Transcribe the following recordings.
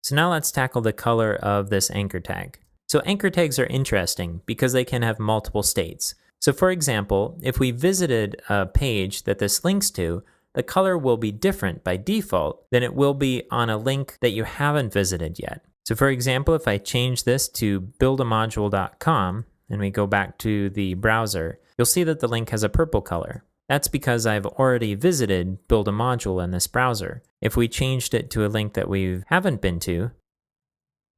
So now let's tackle the color of this anchor tag. So anchor tags are interesting because they can have multiple states. So for example, if we visited a page that this links to, the color will be different by default than it will be on a link that you haven't visited yet. So for example, if I change this to buildamodule.com and we go back to the browser, you'll see that the link has a purple color. That's because I've already visited Build a Module in this browser. If we changed it to a link that we haven't been to,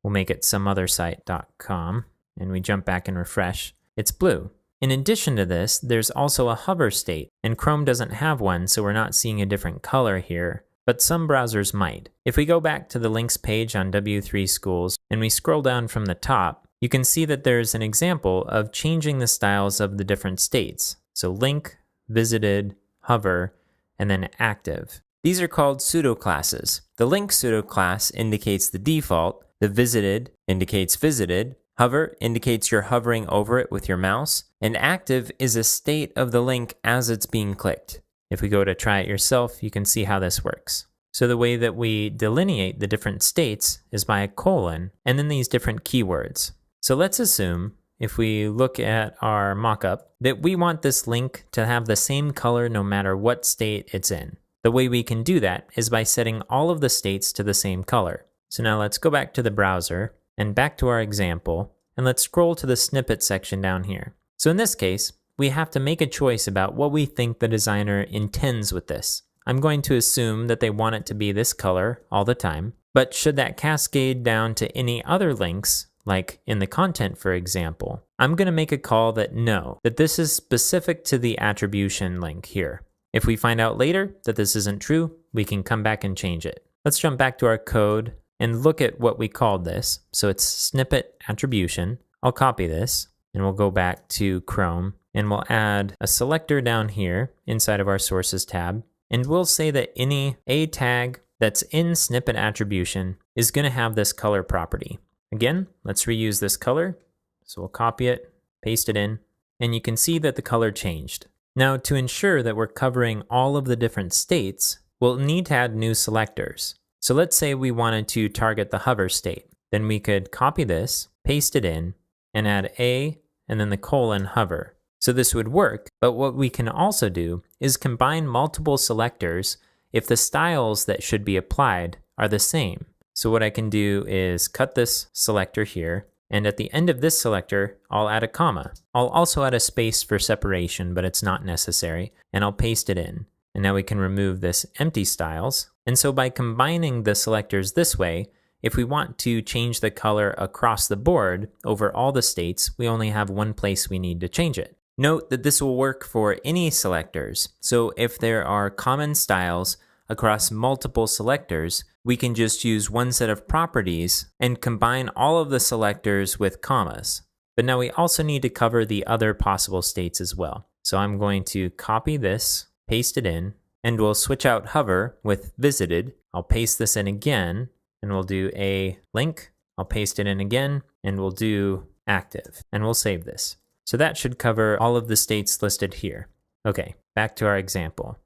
we'll make it someothersite.com, and we jump back and refresh, it's blue. In addition to this, there's also a hover state, and Chrome doesn't have one, so we're not seeing a different color here, but some browsers might. If we go back to the links page on W3 Schools, and we scroll down from the top, you can see that there's an example of changing the styles of the different states. So link, visited, hover, and then active. These are called pseudo-classes. The link pseudo-class indicates the default, the visited indicates visited, hover indicates you're hovering over it with your mouse, and active is a state of the link as it's being clicked. If we go to try it yourself, you can see how this works. So the way that we delineate the different states is by a colon, and then these different keywords. So let's assume, if we look at our mockup, that we want this link to have the same color no matter what state it's in. The way we can do that is by setting all of the states to the same color. So now let's go back to the browser and back to our example, and let's scroll to the snippet section down here. So in this case, we have to make a choice about what we think the designer intends with this. I'm going to assume that they want it to be this color all the time, but should that cascade down to any other links, like in the content, for example, I'm going to make a call that no, that this is specific to the attribution link here. If we find out later that this isn't true, we can come back and change it. Let's jump back to our code and look at what we called this. So it's snippet attribution. I'll copy this and we'll go back to Chrome and we'll add a selector down here inside of our sources tab. And we'll say that any A tag that's in snippet attribution is going to have this color property. Again, let's reuse this color. So we'll copy it, paste it in, and you can see that the color changed. Now, to ensure that we're covering all of the different states, we'll need to add new selectors. So let's say we wanted to target the hover state. Then we could copy this, paste it in, and add A, and then the colon hover. So this would work, but what we can also do is combine multiple selectors if the styles that should be applied are the same. So what I can do is cut this selector here, and at the end of this selector, I'll add a comma. I'll also add a space for separation, but it's not necessary, and I'll paste it in. And now we can remove this empty styles. And so by combining the selectors this way, if we want to change the color across the board over all the states, we only have one place we need to change it. Note that this will work for any selectors. So if there are common styles across multiple selectors, we can just use one set of properties and combine all of the selectors with commas. But now we also need to cover the other possible states as well. So I'm going to copy this, paste it in, and we'll switch out hover with visited. I'll paste this in again, and we'll do a link. I'll paste it in again, and we'll do active, and we'll save this. So that should cover all of the states listed here. Okay, back to our example.